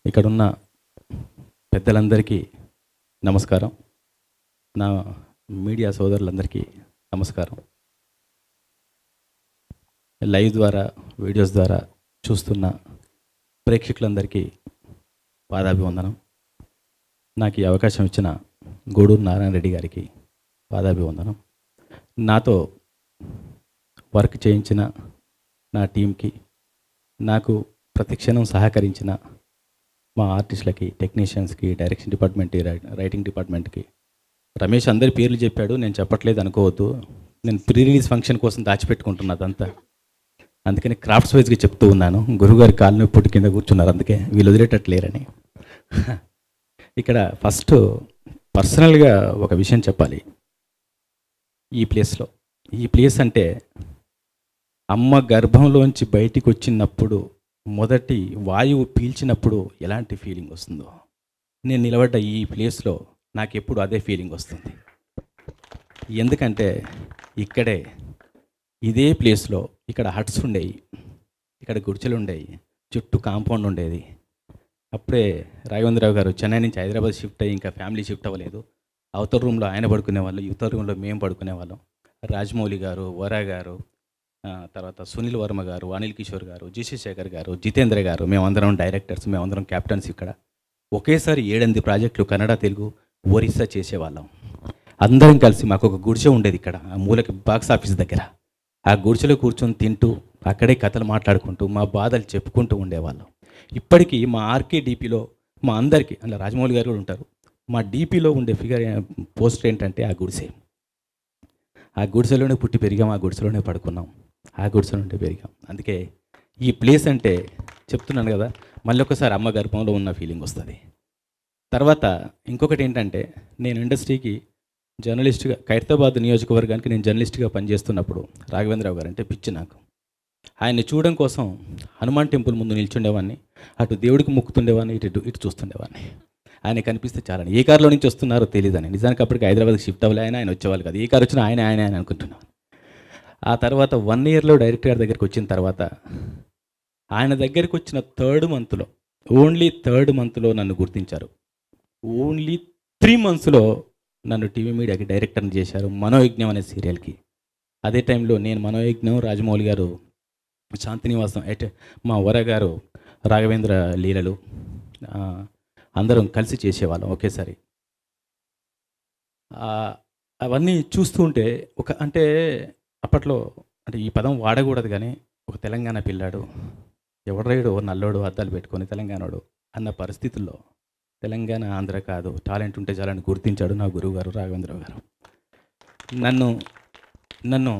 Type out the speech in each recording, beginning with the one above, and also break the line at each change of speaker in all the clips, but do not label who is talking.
ఇక్కడున్న పెద్దలందరికీ నమస్కారం. నా మీడియా సోదరులందరికీ నమస్కారం. లైవ్ ద్వారా, వీడియోస్ ద్వారా చూస్తున్న ప్రేక్షకులందరికీ పాదాభివందనం. నాకు ఈ అవకాశం ఇచ్చిన గూడూరు నారాయణ రెడ్డి గారికి పాదాభివందనం. నాతో వర్క్ చేయించిన నా టీంకి, నాకు ప్రతి క్షణం సహకరించిన మా ఆర్టిస్టులకి, టెక్నీషియన్స్కి, డైరెక్షన్ డిపార్ట్మెంట్కి, రైటింగ్ డిపార్ట్మెంట్కి. రమేష్ అందరి పేర్లు చెప్పాడు, నేను చెప్పట్లేదు అనుకోవద్దు. నేను ప్రీ రిలీజ్ ఫంక్షన్ కోసం దాచిపెట్టుకుంటున్నా అదంతా. అందుకని క్రాఫ్ట్స్ వైజ్గా చెప్తూ ఉన్నాను. గురువుగారి కాలు నొప్పి కింద కూర్చున్నారు, అందుకే వీళ్ళు వదిలేటట్లేరని. ఇక్కడ ఫస్ట్ పర్సనల్గా ఒక విషయం చెప్పాలి. ఈ ప్లేస్ అంటే అమ్మ గర్భంలోంచి బయటికి వచ్చినప్పుడు మొదటి వాయువు పీల్చినప్పుడు ఎలాంటి ఫీలింగ్ వస్తుందో, నేను నిలబడ్డ ఈ ప్లేస్లో నాకు ఎప్పుడు అదే ఫీలింగ్ వస్తుంది. ఎందుకంటే ఇక్కడే, ఇదే ప్లేస్లో ఇక్కడ హట్స్ ఉండేవి, ఇక్కడ గుడిచెలు ఉండేవి, చుట్టూ కాంపౌండ్ ఉండేది. అప్పుడే రాఘవేంద్రరావు గారు చెన్నై నుంచి హైదరాబాద్ షిఫ్ట్ అయ్యి ఇంకా ఫ్యామిలీ షిఫ్ట్ అవ్వలేదు. అవతల రూమ్లో ఆయన పడుకునేవాళ్ళు, యువతల రూమ్లో మేము పడుకునేవాళ్ళం. రాజమౌళి గారు, వరా గారు, తర్వాత సునీల్ వర్మ గారు, అనిల్ కిషోర్ గారు, జీసీ శేఖర్ గారు, జితేంద్ర గారు, మేమందరం డైరెక్టర్స్, మేమందరం క్యాప్టన్స్. ఇక్కడ ఒకేసారి 7 ప్రాజెక్టులు కన్నడ, తెలుగు, ఒరిస్సా చేసేవాళ్ళం. అందరం కలిసి మాకు ఒక గుడిసె ఉండేది ఇక్కడ ఆ మూలకి బాక్స్ ఆఫీస్ దగ్గర. ఆ గుడిసెలో కూర్చొని తింటూ అక్కడే కథలు మాట్లాడుకుంటూ మా బాధలు చెప్పుకుంటూ ఉండేవాళ్ళం. ఇప్పటికీ మా ఆర్కే డీపీలో మా అందరికీ, అలా రాజమౌళి గారు కూడా ఉంటారు, మా డీపీలో ఉండే పోస్టర్ ఏంటంటే ఆ గుడిసె. ఆ గుడిసెలోనే పుట్టి పెరిగాం, ఆ గుడిసెలోనే పడుకున్నాం, ఆ గుడిసె నుండి పెరిగాం. అందుకే ఈ ప్లేస్ అంటే చెప్తున్నాను కదా, మళ్ళీ ఒకసారి అమ్మ గర్భంలో ఉన్న ఫీలింగ్ వస్తుంది. తర్వాత ఇంకొకటి ఏంటంటే, నేను ఇండస్ట్రీకి జర్నలిస్ట్గా, ఖైరతాబాద్ నియోజకవర్గానికి నేను జర్నలిస్ట్గా పనిచేస్తున్నప్పుడు రాఘవేంద్రరావు గారు అంటే పిచ్చి నాకు. ఆయన్ని చూడడం కోసం హనుమాన్ టెంపుల్ ముందు నిల్చుండేవాడిని, అటు దేవుడికి మొక్కుతుండేవాడిని, ఇటు చూస్తుండేవాడిని. ఆయన కనిపిస్తే చాలని. ఏ కారులో నుంచి వస్తున్నారో తెలియదని. నిజానికి అప్పటికి హైదరాబాద్కి షిఫ్ట్ అవ్వలే, ఆయన వచ్చేవాళ్ళు కాదు. ఏ కారు వచ్చినా ఆయన అనుకుంటున్నాను. ఆ తర్వాత 1 ఇయర్లో డైరెక్టర్ గారి దగ్గరికి వచ్చిన తర్వాత, ఆయన దగ్గరికి వచ్చిన ఓన్లీ థర్డ్ మంత్లో నన్ను గుర్తించారు. ఓన్లీ 3 మంత్స్లో నన్ను టీవీ మీడియాకి డైరెక్టర్ని చేశారు, మనోయజ్ఞం అనే సీరియల్కి. అదే టైంలో నేను మనోయజ్ఞం, రాజమౌళి గారు శాంతినివాసం, మా వర గారు రాఘవేంద్ర లీలలు, అందరం కలిసి చేసేవాళ్ళం ఒకేసారి. అవన్నీ చూస్తూ ఉంటే అంటే అప్పట్లో, అంటే ఈ పదం వాడకూడదు కానీ, ఒక తెలంగాణ పిల్లాడు, ఎవడ్రైడు నల్లోడు అద్దాలు పెట్టుకొని తెలంగాణోడు అన్న పరిస్థితుల్లో, తెలంగాణ ఆంధ్ర కాదు, టాలెంట్ ఉంటే చాలని గుర్తించాడు నా గురువు గారు రాఘవేంద్రరావు గారు. నన్ను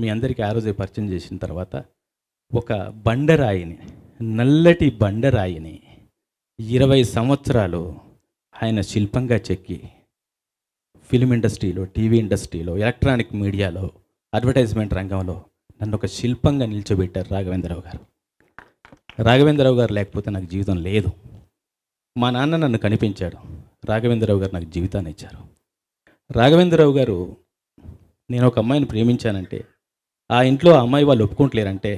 మీ అందరికీ ఆ రోజే పరిచయం చేసిన తర్వాత, ఒక బండరాయిని, నల్లటి బండరాయిని 20 సంవత్సరాలు ఆయన శిల్పంగా చెక్కి ఫిల్మ్ ఇండస్ట్రీలో, టీవీ ఇండస్ట్రీలో, ఎలక్ట్రానిక్ మీడియాలో, అడ్వర్టైజ్మెంట్ రంగంలో నన్ను ఒక శిల్పంగా నిల్చోబెట్టారు రాఘవేంద్రరావు గారు. రాఘవేంద్రరావు గారు లేకపోతే నాకు జీవితం లేదు. మా నాన్న నన్ను కనిపించాడు, రాఘవేంద్రరావు గారు నాకు జీవితాన్ని ఇచ్చారు. రాఘవేంద్రరావు గారు, నేను ఒక అమ్మాయిని ప్రేమించానంటే, ఆ ఇంట్లో ఆ అమ్మాయి వాళ్ళు ఒప్పుకుంటలేరంటే,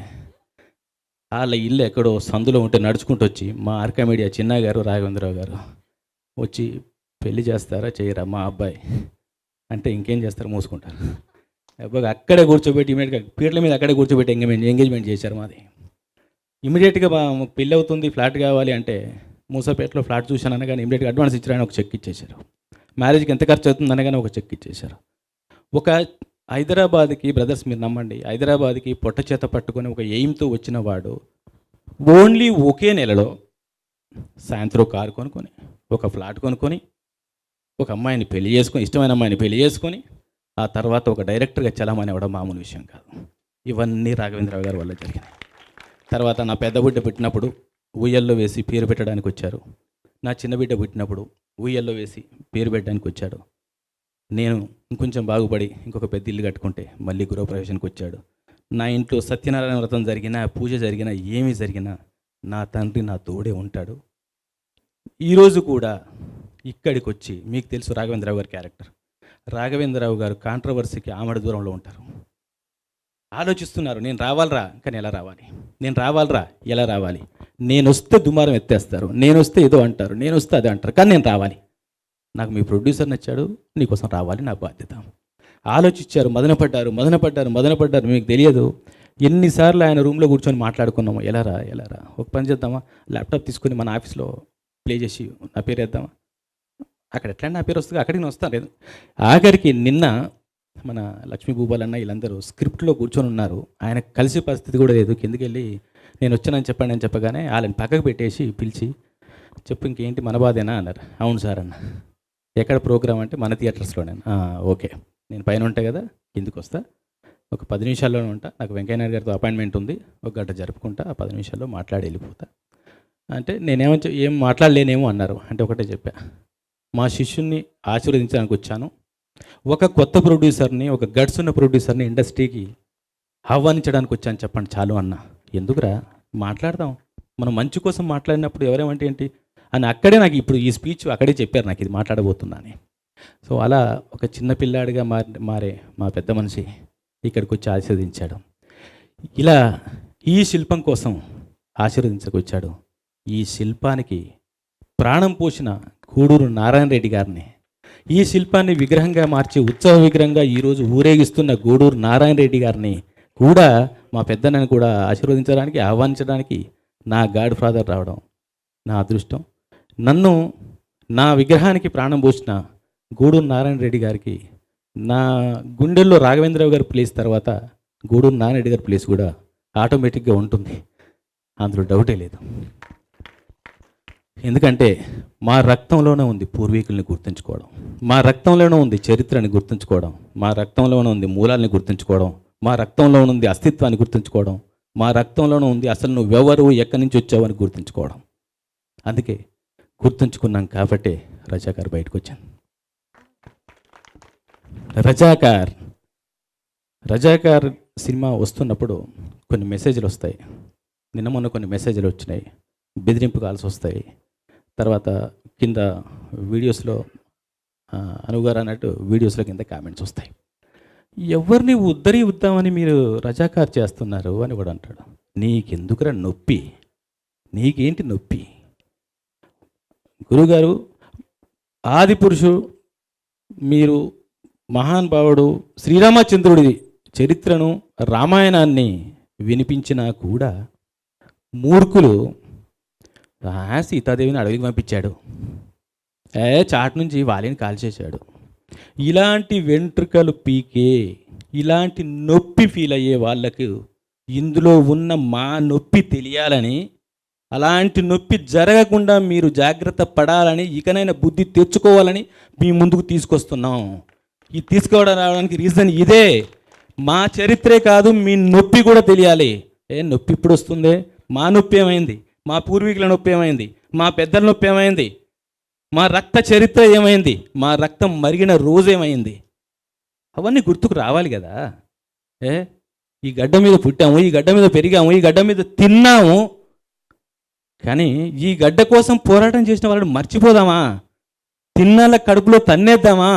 వాళ్ళ ఇల్లు ఎక్కడో సందులో ఉంటే నడుచుకుంటూ వచ్చి మా ఆర్కా మీడియా చిన్న గారు, రాఘవేంద్రరావు గారు వచ్చి, పెళ్లి చేస్తారా చేయరా మా అబ్బాయి అంటే, ఇంకేం చేస్తారు, మూసుకుంటారు. అబ్బాయి అక్కడే కూర్చోబెట్టి ఇమీడియట్గా పీటల మీద అక్కడే కూర్చోబెట్టి ఎంగేజ్మెంట్ చేశారు మాది. ఇమీడియట్గా పెళ్ళి అవుతుంది, ఫ్లాట్ కావాలి అంటే, మూసాపేటలో ఫ్లాట్ చూశాను కానీ ఇమీడియట్గా అడ్వాన్స్ ఇచ్చారని ఒక చెక్ ఇచ్చేశారు. మ్యారేజ్కి ఎంత ఖర్చు అవుతుంది అనగానే ఒక చెక్ ఇచ్చేశారు. ఒక హైదరాబాద్కి, బ్రదర్స్ మీరు నమ్మండి, హైదరాబాద్కి పొట్ట చేత పట్టుకొని ఒక ఎయిమ్తో వచ్చిన వాడు ఓన్లీ ఒకే నెలలో సాయంత్రం కారు కొనుక్కొని, ఒక ఫ్లాట్ కొనుక్కొని, ఒక అమ్మాయిని పెళ్లి చేసుకొని, ఇష్టమైన అమ్మాయిని పెళ్లి చేసుకొని, ఆ తర్వాత ఒక డైరెక్టర్గా చలామణి అవ్వడం మామూలు విషయం కాదు. ఇవన్నీ రాఘవేంద్రరావు గారి వల్ల జరిగినాయి. తర్వాత నా పెద్ద బిడ్డ పుట్టినప్పుడు ఊయల్లో వేసి పేరు పెట్టడానికి వచ్చారు. నా చిన్న బిడ్డ పుట్టినప్పుడు ఊయల్లో వేసి పేరు పెట్టడానికి వచ్చాడు. నేను ఇంకొంచెం బాగుపడి ఇంకొక పెద్ద ఇల్లు కట్టుకుంటే మళ్ళీ గృహప్రవేశానికి వచ్చాడు. నా ఇంట్లో సత్యనారాయణ వ్రతం జరిగినా, పూజ జరిగినా, ఏమీ జరిగినా నా తండ్రి నా తోడే ఉంటాడు. ఈరోజు కూడా ఇక్కడికి వచ్చి, మీకు తెలుసు రాఘవేంద్రరావు గారి క్యారెక్టర్, రాఘవేంద్రరావు గారు కాంట్రవర్సీకి ఆమడ దూరంలో ఉంటారు. ఆలోచిస్తున్నారు, నేను రావాలిరా కానీ ఎలా రావాలి, నేను రావాలిరా ఎలా రావాలి, నేను వస్తే దుమారం ఎత్తేస్తారు, నేను వస్తే ఏదో అంటారు, నేను వస్తే అదే అంటారు, కానీ నేను రావాలి. నాకు మీ ప్రొడ్యూసర్ నచ్చాడు, నీకోసం రావాలి, నా బాధ్యత. ఆలోచించారు, మదనపడ్డారు. మీకు తెలియదు ఎన్నిసార్లు ఆయన రూమ్లో కూర్చొని మాట్లాడుకున్నాము, ఎలా రా ఒక పని చేద్దామా, ల్యాప్టాప్ తీసుకొని మన ఆఫీస్లో ప్లే చేసి నా పేరు వేద్దామా, అక్కడ ఎట్లా నా పేరు వస్తుంది, అక్కడికి నేను వస్తాను లేదు. ఆఖరికి నిన్న మన లక్ష్మీ భూపాల్ అన్న వీళ్ళందరూ స్క్రిప్ట్లో కూర్చొని ఉన్నారు, ఆయన కలిసే పరిస్థితి కూడా లేదు. కిందకి వెళ్ళి నేను వచ్చానని చెప్పండి అని చెప్పగానే వాళ్ళని పక్కకు పెట్టేసి పిలిచి చెప్పు ఇంకేంటి మన బాధేనా అన్నారు. అవును సార్ అన్న. ఎక్కడ ప్రోగ్రామ్ అంటే మన థియేటర్స్లోనే. ఓకే, నేను పైన ఉంటాయి కదా, కిందికి వస్తా, ఒక 10 నిమిషాల్లోనే ఉంటా, నాకు వెంకయ్యనాయుడు గారితో అపాయింట్మెంట్ ఉంది, ఒక గంట జరుపుకుంటా, ఆ 10 నిమిషాల్లో మాట్లాడి వెళ్ళిపోతా అంటే ఏం మాట్లాడలేనేమో అన్నారు. అంటే ఒకటే చెప్పా, మా శిష్యుణ్ణి ఆశీర్వదించడానికి వచ్చాను, ఒక కొత్త ప్రొడ్యూసర్ని, ఒక గట్స్ ఉన్న ప్రొడ్యూసర్ని ఇండస్ట్రీకి ఆహ్వానించడానికి వచ్చాను చెప్పండి చాలు అన్న. ఎందుకురా, మాట్లాడదాం, మనం మంచి కోసం మాట్లాడినప్పుడు ఎవరేమంటే ఏంటి అని అక్కడే నాకు ఇప్పుడు ఈ స్పీచ్ అక్కడే చెప్పారు నాకు ఇది మాట్లాడబోతున్నా అని. సో అలా ఒక చిన్న పిల్లాడిగా మారే మా పెద్ద మనిషి ఇక్కడికి వచ్చి ఆశీర్వదించాడు. ఇలా ఈ శిల్పం కోసం ఆశీర్వదించకొచ్చాడు. ఈ శిల్పానికి ప్రాణం పోసిన గూడూరు నారాయణ రెడ్డి గారిని, ఈ శిల్పాన్ని విగ్రహంగా మార్చి ఉత్సవ విగ్రహంగా ఈరోజు ఊరేగిస్తున్న గూడూరు నారాయణ రెడ్డి గారిని కూడా మా పెద్దనని కూడా ఆశీర్వదించడానికి, ఆహ్వానించడానికి నా గాడ్ ఫాదర్ రావడం నా అదృష్టం. నన్ను నా విగ్రహానికి ప్రాణం పోసిన గూడూరు నారాయణ రెడ్డి గారికి నా గుండెల్లో రాఘవేంద్రరావు గారి ప్లేస్ తర్వాత గూడూరు నారాయణ రెడ్డి గారి ప్లేస్ కూడా ఆటోమేటిక్గా ఉంటుంది, అందులో డౌటే లేదు. ఎందుకంటే మా రక్తంలోనే ఉంది పూర్వీకుల్ని గుర్తుంచుకోవడం, మా రక్తంలోనే ఉంది చరిత్రని గుర్తుంచుకోవడం, మా రక్తంలోనే ఉంది మూలాల్ని గుర్తుంచుకోవడం, మా రక్తంలో ఉంది అస్తిత్వాన్ని గుర్తుంచుకోవడం, మా రక్తంలోనే ఉంది అసలు నువ్వెవరు ఎక్కడి నుంచి వచ్చావని గుర్తుంచుకోవడం. అందుకే గుర్తుంచుకున్నాం కాబట్టే రజాకార్ బయటకు వచ్చాను. రజాకార్ సినిమా వస్తున్నప్పుడు కొన్ని మెసేజ్లు వస్తాయి, నిన్న మొన్న కొన్ని మెసేజ్లు వచ్చినాయి, బెదిరింపు కాల్స్ వస్తాయి, తర్వాత కింద వీడియోస్లో అనుగారు అన్నట్టు వీడియోస్లో కింద కామెంట్స్ వస్తాయి. ఎవరిని ఉద్ధరిద్దామని మీరు రజాకార్ చేస్తున్నారు అని కూడా అంటాడు. నీకెందుకురా నొప్పి, నీకేంటి నొప్పి? గురుగారు ఆది పురుషుడు, మీరు మహానుభావుడు శ్రీరామచంద్రుడి చరిత్రను రామాయణాన్ని వినిపించినా కూడా మూర్ఖులు సీతాదేవిని అడవికి పంపించాడు, చాటు నుంచి వాలిని కాల్చేశాడు, ఇలాంటి వెంట్రుకలు పీకే, ఇలాంటి నొప్పి ఫీల్ అయ్యే వాళ్ళకు ఇందులో ఉన్న మా నొప్పి తెలియాలని, అలాంటి నొప్పి జరగకుండా మీరు జాగ్రత్త పడాలని, ఇకనైనా బుద్ధి తెచ్చుకోవాలని మీ ముందుకు తీసుకొస్తున్నాం. ఈ రావడానికి రీజన్ ఇదే. మా చరిత్రే కాదు, మీ నొప్పి కూడా తెలియాలి. నొప్పి ఇప్పుడు వస్తుందే, మా నొప్పి ఏమైంది, మా పూర్వీకుల నొప్పి ఏమైంది, మా పెద్దల నొప్పి ఏమైంది, మా రక్త చరిత్ర ఏమైంది, మా రక్తం మరిగిన రోజేమైంది, అవన్నీ గుర్తుకు రావాలి కదా. ఈ గడ్డ మీద పుట్టాము, ఈ గడ్డ మీద పెరిగాము, ఈ గడ్డ మీద తిన్నాము, కానీ ఈ గడ్డ కోసం పోరాటం చేసిన వాళ్ళని మర్చిపోదామా? తిన్నాళ్ళ కడుపులో తన్నేద్దామా?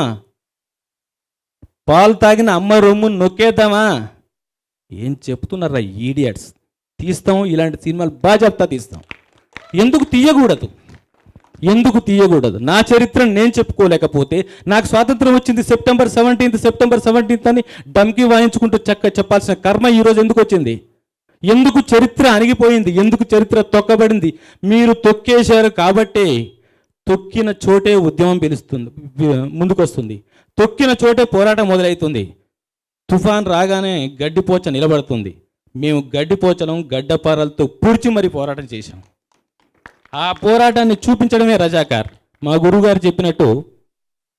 పాలు తాగిన అమ్మ రొమ్ము నొక్కేద్దామా? ఏం చెప్తున్నారా ఈడియట్స్? తీస్తాం, ఇలాంటి సినిమాలు బాగా తీస్తాం. ఎందుకు తీయకూడదు? నా చరిత్రను నేను చెప్పుకోలేకపోతే, నాకు స్వాతంత్రం వచ్చింది సెప్టెంబర్ 17 అని డమ్కి వాయించుకుంటూ చెప్పాల్సిన కర్మ ఈరోజు ఎందుకు వచ్చింది? ఎందుకు చరిత్ర అణిగిపోయింది? ఎందుకు చరిత్ర తొక్కబడింది? మీరు తొక్కేశారు కాబట్టే తొక్కిన చోటే ఉద్యమం పిలుస్తుంది, ముందుకొస్తుంది. తొక్కిన చోటే పోరాటం మొదలవుతుంది. తుఫాన్ రాగానే గడ్డిపోచ నిలబడుతుంది. మేము గడ్డిపోచలం గడ్డపారలతో పూడ్చి మరీ పోరాటం చేశాం. ఆ పోరాటాన్ని చూపించడమే రజాకార్. మా గురువుగారు చెప్పినట్టు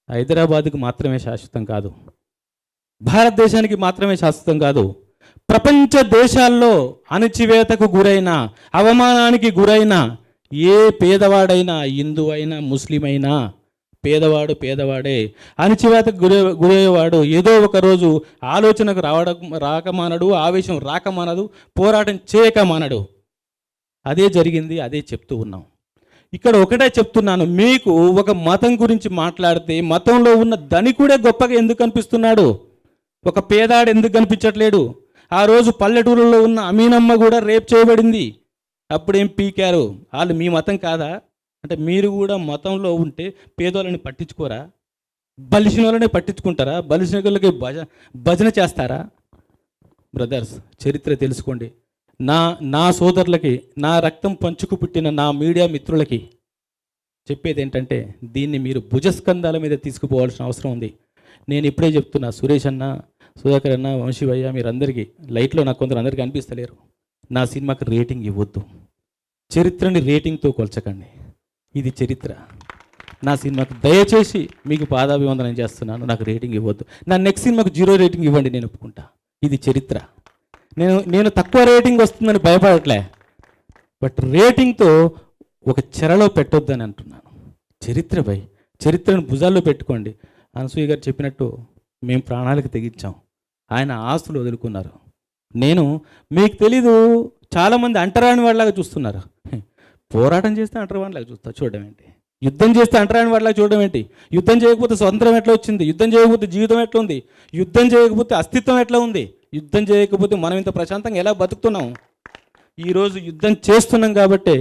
హైదరాబాద్కు మాత్రమే శాశ్వతం కాదు, భారతదేశానికి మాత్రమే శాశ్వతం కాదు, ప్రపంచ దేశాల్లో అణచివేతకు గురైన, అవమానానికి గురైన ఏ పేదవాడైనా, హిందూ అయినా ముస్లిం అయినా, పేదవాడే. అణచివేతకు గురయ్యేవాడు ఏదో ఒక రోజు ఆలోచనకు రాకమానడు, ఆవేశం రాకమానదు, పోరాటం చేయకమానడు. అదే జరిగింది, అదే చెప్తూ ఉన్నాం. ఇక్కడ ఒకటే చెప్తున్నాను, మీకు ఒక మతం గురించి మాట్లాడితే మతంలో ఉన్న ధనికుడే గొప్పగా ఎందుకు కనిపిస్తున్నాడు? ఒక పేదాడు ఎందుకు కనిపించట్లేడు? ఆ రోజు పల్లెటూరులో ఉన్న అమీనమ్మ కూడా రేప్ చేయబడింది. అప్పుడేం పీకారు? వాళ్ళు మీ మతం కాదా? అంటే మీరు కూడా మతంలో ఉంటే పేదోళ్ళని పట్టించుకోరా? బలిసిన వాళ్ళని పట్టించుకుంటారా? బలిసిన వాళ్ళకి భజన చేస్తారా? బ్రదర్స్, చరిత్ర తెలుసుకోండి. నా నా సోదరులకి, నా రక్తం పంచుకు పుట్టిన నా మీడియా మిత్రులకి చెప్పేది ఏంటంటే, దీన్ని మీరు భుజస్కంధాల మీద తీసుకుపోవాల్సిన అవసరం ఉంది. నేను ఇప్పుడే చెప్తున్నా, సురేష్ అన్న, సుధాకర్ అన్న, వంశీభయ్య, మీరందరికీ లైట్లో నాకు కొందరు అందరికీ అనిపిస్తలేరు. నా సినిమాకి రేటింగ్ ఇవ్వద్దు. చరిత్రని రేటింగ్తో కొల్చకండి. ఇది చరిత్ర. నా సినిమాకి దయచేసి మీకు పాదాభివందనం చేస్తున్నాను. నాకు రేటింగ్ ఇవ్వద్దు. నా నెక్స్ట్ సినిమాకు 0 రేటింగ్ ఇవ్వండి, నేను ఒప్పుకుంటా. ఇది చరిత్ర. నేను తక్కువ రేటింగ్ వస్తుందని భయపడట్లే, బట్ రేటింగ్తో ఒక చెరలో పెట్టొద్దని అంటున్నాను. చరిత్ర భయ్, చరిత్రను భుజాల్లో పెట్టుకోండి. అనసూయ గారు చెప్పినట్టు మేము ప్రాణాలకు తెగించాం, ఆయన ఆస్తులు వదులుకున్నారు. మీకు తెలీదు, చాలామంది అంటరాని వాళ్ళలాగా చూస్తున్నారు. పోరాటం చేస్తే అంటరానిలాగా చూస్తారు. చూడడం ఏంటి? యుద్ధం చేస్తే అంటరాని వాళ్ళలాగా చూడడం ఏంటి? యుద్ధం చేయకపోతే స్వతంత్రం ఎట్లా వచ్చింది? యుద్ధం చేయకపోతే జీవితం ఎట్లా ఉంది? యుద్ధం చేయకపోతే అస్తిత్వం ఎట్లా ఉంది? యుద్ధం చేయకపోతే మనం ఇంత ప్రశాంతంగా ఎలా బతుకుతున్నాం? ఈరోజు యుద్ధం చేస్తున్నాం కాబట్టే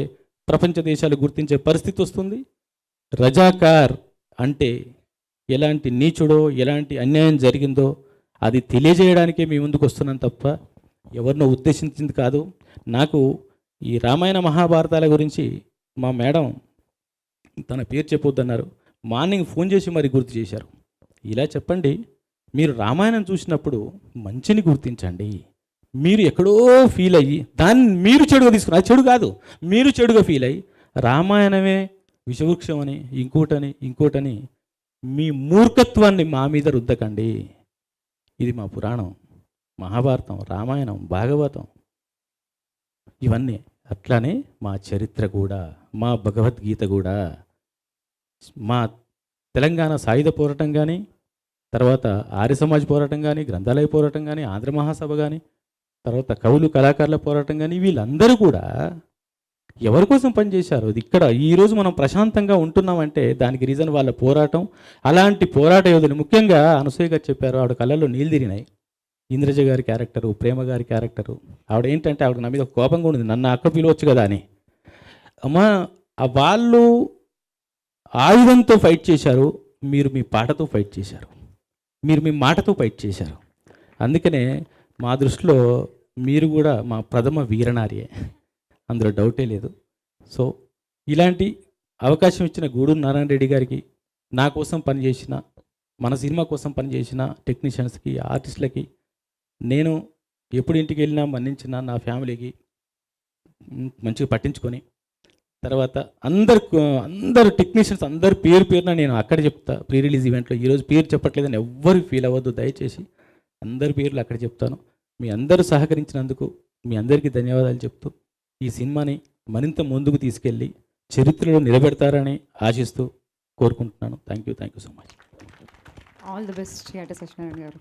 ప్రపంచ దేశాలు గుర్తించే పరిస్థితి వస్తుంది. రజాకార్ అంటే ఎలాంటి నీచుడో, ఎలాంటి అన్యాయం జరిగిందో అది తెలియజేయడానికే మీ ముందుకు వస్తున్నాం తప్ప ఎవరినో ఉద్దేశించింది కాదు. నాకు ఈ రామాయణ మహాభారతాల గురించి మా మేడం తన పేరు చెప్పొద్దన్నారు. మార్నింగ్ ఫోన్ చేసి మరి గుర్తు చేశారు. ఇలా చెప్పండి, మీరు రామాయణం చూసినప్పుడు మంచిని గుర్తించండి. మీరు ఎక్కడో ఫీల్ అయ్యి దాన్ని మీరు చెడుగా తీసుకున్నారు. అది చెడు కాదు, మీరు చెడుగా ఫీల్ అయ్యి రామాయణమే విషవృక్షం అని, ఇంకోటని మీ మూర్ఖత్వాన్ని మా మీద రుద్దకండి. ఇది మా పురాణం, మహాభారతం, రామాయణం, భాగవతం, ఇవన్నీ. అట్లానే మా చరిత్ర కూడా, మా భగవద్గీత కూడా, మా తెలంగాణ సాయుధ పోరాటం కానీ, తర్వాత ఆర్య సమాజ్ పోరాటం కానీ, గ్రంథాలయ పోరాటం కానీ, ఆంధ్ర మహాసభ కానీ, తర్వాత కవులు కళాకారుల పోరాటం కానీ, వీళ్ళందరూ కూడా ఎవరి కోసం పనిచేశారు? ఇది ఇక్కడ ఈరోజు మనం ప్రశాంతంగా ఉంటున్నామంటే దానికి రీజన్ వాళ్ళ పోరాటం. అలాంటి పోరాట యోధులు, ముఖ్యంగా అనసూయ గారు చెప్పారు, ఆవిడ కళ్ళల్లో నీళ్ళు తిరిగినాయి. ఇంద్రజ గారి క్యారెక్టరు, ప్రేమ గారి క్యారెక్టరు, ఆవిడ ఏంటంటే ఆవిడ నా మీద కోపంగా ఉండేది, నన్ను అక్కడ పిలవచ్చు కదా అని. అమ్మా, వాళ్ళు ఆయుధంతో ఫైట్ చేశారు, మీరు మీ పాటతో ఫైట్ చేశారు, మీరు మీ మాటతో ఫైట్ చేశారు. అందుకనే మా దృష్టిలో మీరు కూడా మా ప్రథమ వీరనారియే, అందులో డౌటే లేదు. సో ఇలాంటి అవకాశం ఇచ్చిన గూడూరు నారాయణ రెడ్డి గారికి, నా కోసం పనిచేసిన, మన సినిమా కోసం పనిచేసిన టెక్నీషియన్స్కి, ఆర్టిస్టులకి, నేను ఎప్పుడు ఇంటికి వెళ్ళినా మన్నించిన నా ఫ్యామిలీకి మంచిగా పట్టించుకొని, తర్వాత అందరు టెక్నీషియన్స్ అందరు పేరున నేను అక్కడ చెప్తా. ప్రీ రిలీజ్ ఈవెంట్లో ఈరోజు పేరు చెప్పట్లేదని ఎవ్వరు ఫీల్ అవ్వద్దు దయచేసి. అందరి పేర్లు అక్కడ చెప్తాను. మీ అందరూ సహకరించినందుకు మీ అందరికీ ధన్యవాదాలు చెప్తూ ఈ సినిమాని మరింత ముందుకు తీసుకెళ్ళి చరిత్రలో నిలబెడతారని ఆశిస్తూ కోరుకుంటున్నాను. Thank you so much.
All the best Satyanarayana గారు.